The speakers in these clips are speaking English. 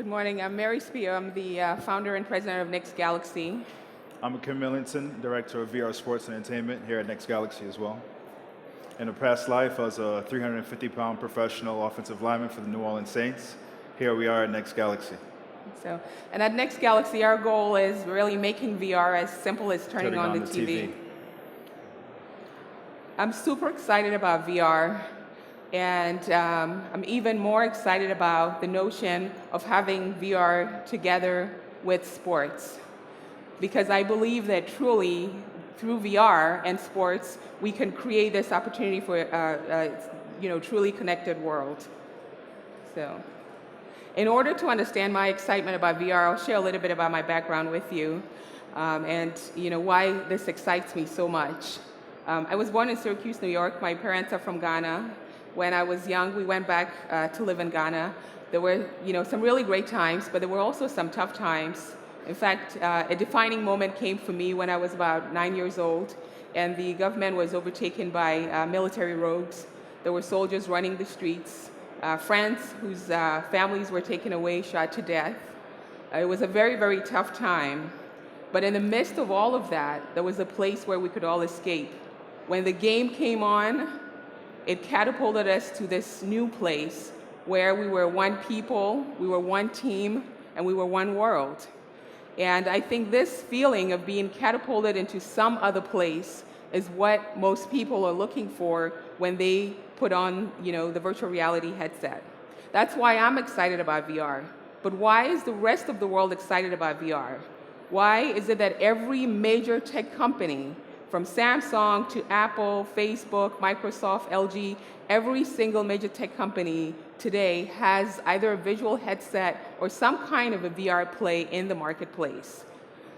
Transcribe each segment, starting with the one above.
Good morning. I'm Mary Spio. I'm the founder and president of Next Galaxy. I'm Akim Millington, director of VR Sports and Entertainment here at Next Galaxy as well. In a past life, I was a 350-pound professional offensive lineman for the New Orleans Saints. Here we are at Next Galaxy. And at Next Galaxy, our goal is really making VR as simple as turning on the TV. I'm super excited about VR, and I'm even more excited about the notion of having VR together with sports, because I believe that truly, through VR and sports, we can create this opportunity for a truly connected world. So, in order to understand my excitement about VR, I'll share a little bit about my background with you, and why this excites me so much. I was born in Syracuse, New York. My parents are from Ghana. When I was young, we went back to live in Ghana. There were some really great times, but there were also some tough times. In fact, a defining moment came for me when I was about 9 years old, and the government was overtaken by military rogues. There were soldiers running the streets, friends whose families were taken away, shot to death. It was a very, very tough time. But in the midst of all of that, there was a place where we could all escape. When the game came on, it catapulted us to this new place where we were one people, we were one team, and we were one world. And I think this feeling of being catapulted into some other place is what most people are looking for when they put on, the virtual reality headset. That's why I'm excited about VR. But why is the rest of the world excited about VR? Why is it that every major tech company, from Samsung to Apple, Facebook, Microsoft, LG, every single major tech company today has either a visual headset or some kind of a VR play in the marketplace?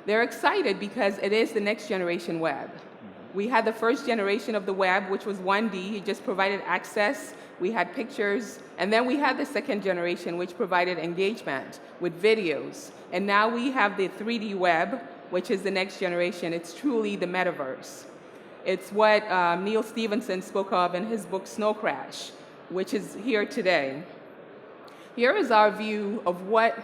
They're excited because it is the next generation web. We had the first generation of the web, which was 1D. It just provided access. We had pictures. And then we had the second generation, which provided engagement with videos. And now we have the 3D web, which is the next generation. It's truly the metaverse. It's what Neil Stephenson spoke of in his book, Snow Crash, which is here today. Here is our view of what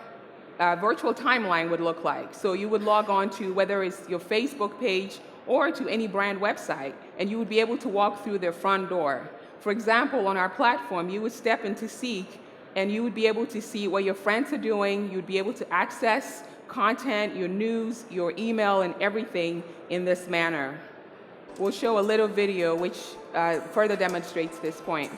a virtual timeline would look like. So you would log on to whether it's your Facebook page or to any brand website, and you would be able to walk through their front door. For example, on our platform, you would step into Seek, and you would be able to see what your friends are doing. You'd be able to access content, your news, your email, and everything in this manner. We'll show a little video which further demonstrates this point.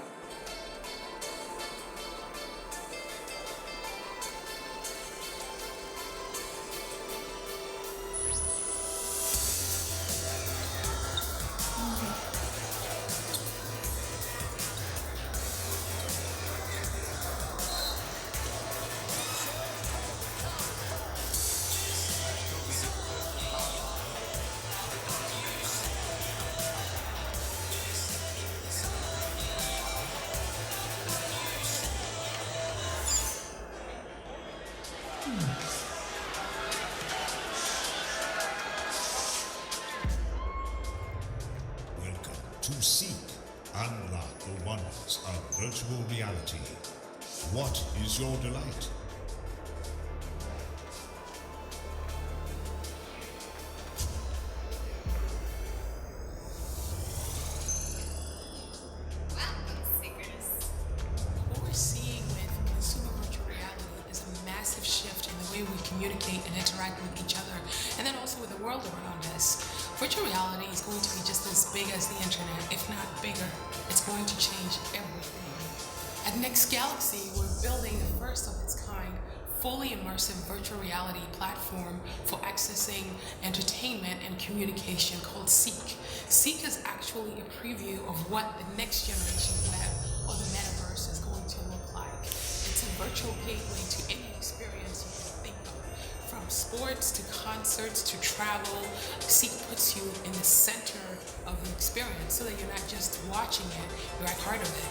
Welcome to Seek, unlock the wonders of virtual reality. What is your delight? Welcome, Seekers. What we're seeing with consumer virtual reality is a massive shift in the way we communicate and interact with each other, and then also with the world around us. Virtual reality is going to be just as big as the internet, if not bigger. It's going to change everything. At Next Galaxy, we're building the first of its kind, fully immersive virtual reality platform for accessing entertainment and communication called Seek. Seek is actually a preview of what the next generation web or the metaverse is going to look like. It's a virtual gateway to any experience you can think of. From sports to concerts to travel, Seek puts you in the center of the experience so that you're not just watching it, you're at heart of it.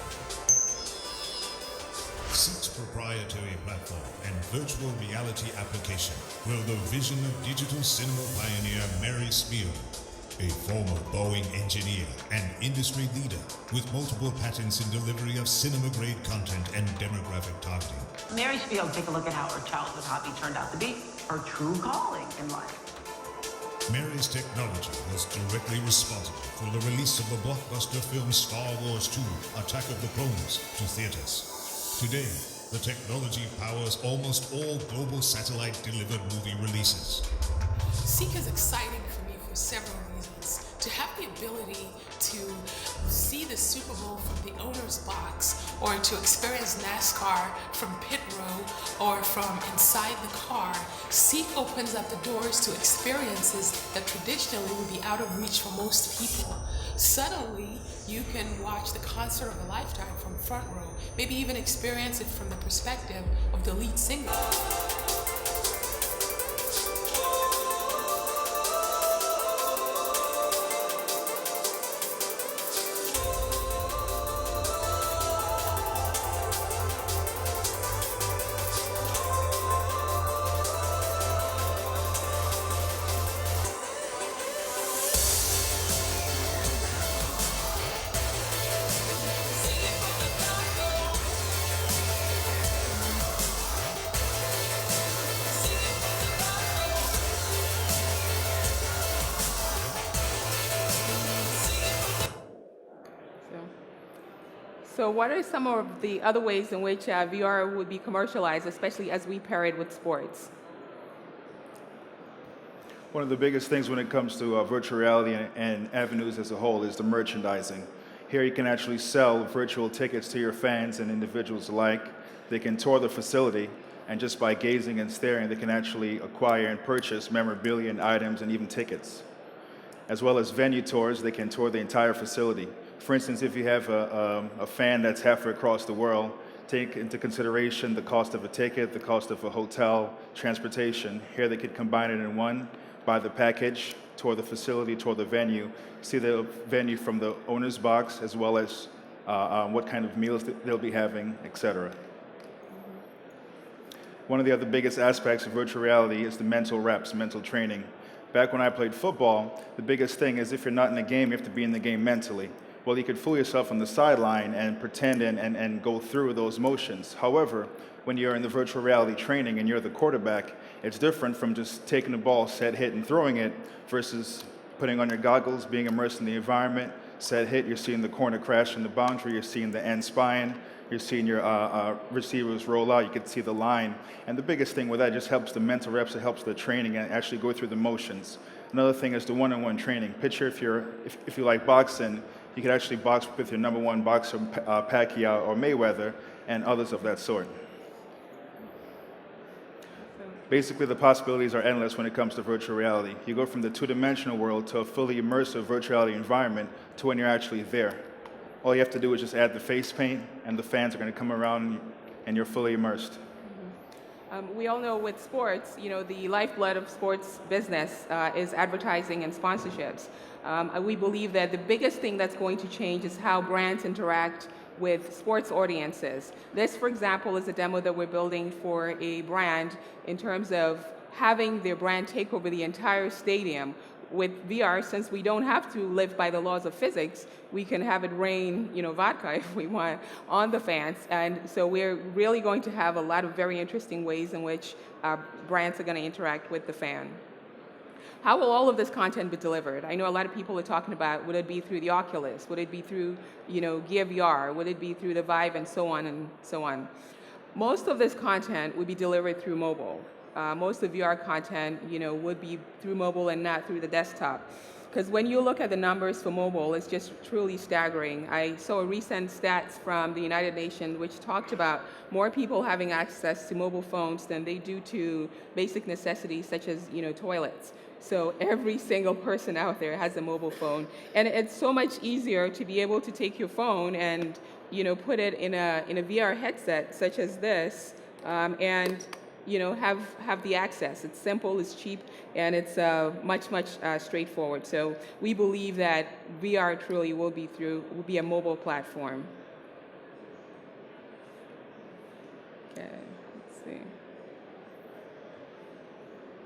Seek's proprietary platform and virtual reality application will the vision of digital cinema pioneer Mary Spio. a former Boeing engineer and industry leader with multiple patents in delivery of cinema-grade content and demographic targeting. Mary Spio, take a look at how her childhood hobby turned out to be her true calling in life. Mary's technology was directly responsible for the release of the blockbuster film Star Wars II: Attack of the Clones to theaters. Today, the technology powers almost all global satellite-delivered movie releases. Seek is exciting for me for several reasons. To have the ability to see the Super Bowl from the owner's box, or to experience NASCAR from pit row or from inside the car, Seek opens up the doors to experiences that traditionally would be out of reach for most people. Suddenly, you can watch the concert of a lifetime from front row, maybe even experience it from the perspective of the lead singer. So what are some of the other ways in which VR would be commercialized, especially as we pair it with sports? One of the biggest things when it comes to virtual reality and avenues as a whole is the merchandising. Here you can actually sell virtual tickets to your fans and individuals alike. They can tour the facility, and just by gazing and staring, they can actually acquire and purchase memorabilia and items and even tickets. As well as venue tours, they can tour the entire facility. For instance, if you have a fan that's halfway across the world, take into consideration the cost of a ticket, the cost of a hotel, transportation. Here they could combine it in one, buy the package, tour the facility, tour the venue, see the venue from the owner's box, as well as what kind of meals they'll be having, etc. One of the other biggest aspects of virtual reality is the mental reps, mental training. Back when I played football, the biggest thing is if you're not in the game, you have to be in the game mentally. Well, you could fool yourself on the sideline and pretend and go through those motions. However, when you're in the virtual reality training and you're the quarterback, it's different from just taking the ball, set, hit, and throwing it versus putting on your goggles, being immersed in the environment, set, hit, you're seeing the corner crash in the boundary, you're seeing the end spine, you're seeing your receivers roll out, you can see the line. And the biggest thing with that just helps the mental reps, it helps the training and actually go through the motions. Another thing is the one-on-one training. Picture if you like boxing, you could actually box with your number one boxer, Pacquiao or Mayweather, and others of that sort. Basically, the possibilities are endless when it comes to virtual reality. You go from the two-dimensional world to a fully immersive virtual reality environment to when you're actually there. All you have to do is just add the face paint, and the fans are going to come around, and you're fully immersed. We all know with sports, the lifeblood of sports business is advertising and sponsorships. We believe that the biggest thing that's going to change is how brands interact with sports audiences. This, for example, is a demo that we're building for a brand in terms of having their brand take over the entire stadium. With VR, since we don't have to live by the laws of physics, we can have it rain, vodka if we want, on the fans. And so we're really going to have a lot of very interesting ways in which brands are going to interact with the fan. How will all of this content be delivered? I know a lot of people are talking about, would it be through the Oculus? Would it be through, Gear VR? Would it be through the Vive and so on and so on? Most of this content would be delivered through mobile. Most of VR content, would be through mobile and not through the desktop. Because when you look at the numbers for mobile, it's just truly staggering. I saw a recent stats from the United Nations which talked about more people having access to mobile phones than they do to basic necessities such as, toilets. So every single person out there has a mobile phone. And it's so much easier to be able to take your phone and, put it in a VR headset such as this and have the access. It's simple, it's cheap, and it's much straightforward. So we believe that VR truly will be a mobile platform. Okay, let's see.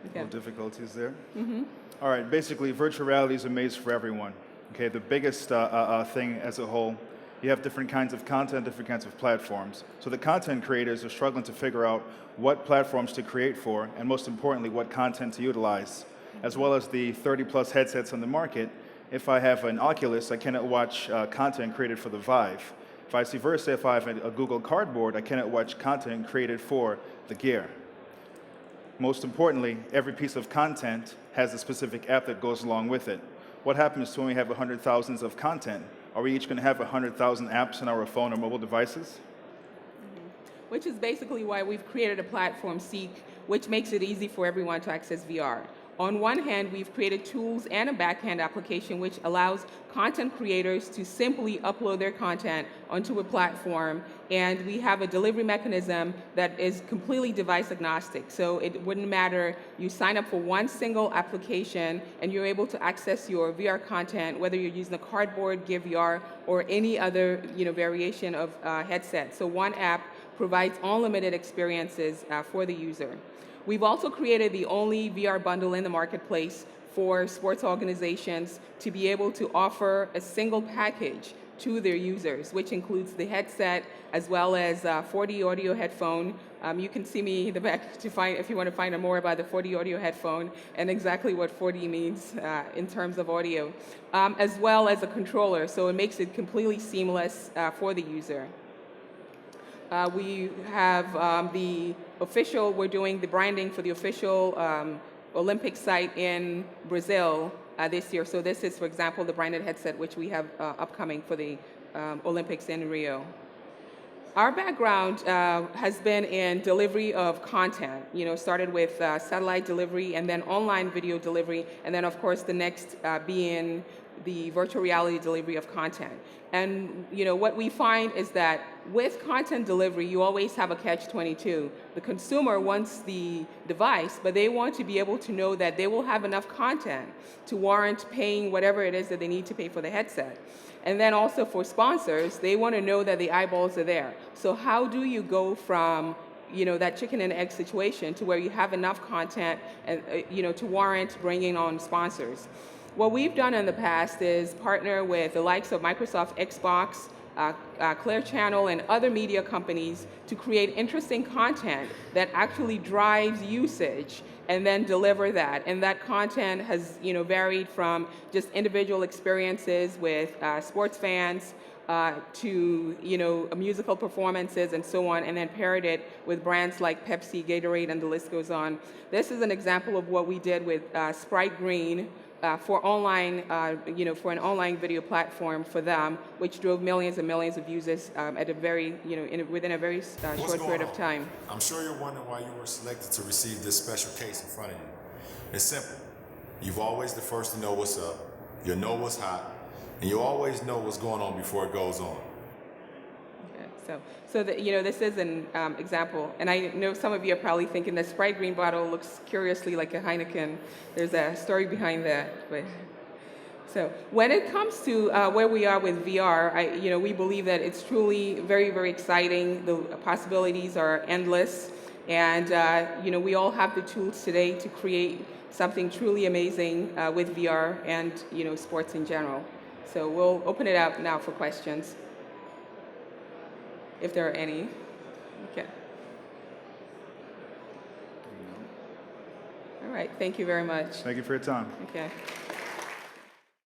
Okay. No difficulties there. All right, basically, virtual reality is a maze for everyone. Okay, the biggest thing as a whole, you have different kinds of content, different kinds of platforms. So the content creators are struggling to figure out what platforms to create for, and most importantly, what content to utilize, as well as the 30-plus headsets on the market. If I have an Oculus, I cannot watch content created for the Vive. Vice versa, if I have a Google Cardboard, I cannot watch content created for the Gear. Most importantly, every piece of content has a specific app that goes along with it. What happens when we have 100,000 of content? Are we each going to have 100,000 apps on our phone or mobile devices? Which is basically why we've created a platform, Seek, which makes it easy for everyone to access VR. On one hand, we've created tools and a back-end application which allows content creators to simply upload their content onto a platform, and we have a delivery mechanism that is completely device agnostic. So it wouldn't matter, you sign up for one single application and you're able to access your VR content, whether you're using a Cardboard, Gear VR, or any other variation of headset. So one app provides unlimited experiences for the user. We've also created the only VR bundle in the marketplace for sports organizations to be able to offer a single package to their users, which includes the headset as well as 4D audio headphone. You can see me in the back to find if you want to find out more about the 4D audio headphone and exactly what 4D means in terms of audio, as well as a controller. So it makes it completely seamless for the user. We have we're doing the branding for the official Olympic site in Brazil this year. So this is, for example, the branded headset which we have upcoming for the Olympics in Rio. Our background has been in delivery of content, started with satellite delivery and then online video delivery, and then of course the next being the virtual reality delivery of content. And what we find is that with content delivery, you always have a catch-22. The consumer wants the device, but they want to be able to know that they will have enough content to warrant paying whatever it is that they need to pay for the headset. And then also for sponsors, they want to know that the eyeballs are there. So how do you go from that chicken and egg situation to where you have enough content and to warrant bringing on sponsors? What we've done in the past is partner with the likes of Microsoft Xbox, Clear Channel, and other media companies to create interesting content that actually drives usage and then deliver that. And that content has varied from just individual experiences with sports fans to musical performances and so on, and then paired it with brands like Pepsi, Gatorade, and the list goes on. This is an example of what we did with Sprite Green for online, for an online video platform for them, which drove millions and millions of users at a very, within a very short period of time. I'm sure you're wondering why you were selected to receive this special case in front of you. It's simple. You've always the first to know what's up, you know what's hot, and you always know what's going on before it goes on. So this is an example, and I know some of you are probably thinking the Sprite Green bottle looks curiously like a Heineken. There's a story behind that. But so when it comes to where we are with VR, we believe that it's truly very, very exciting. The possibilities are endless, and we all have the tools today to create something truly amazing with VR and sports in general. So we'll open it up now for questions, if there are any. Okay. All right, thank you very much. Thank you for your time. Okay.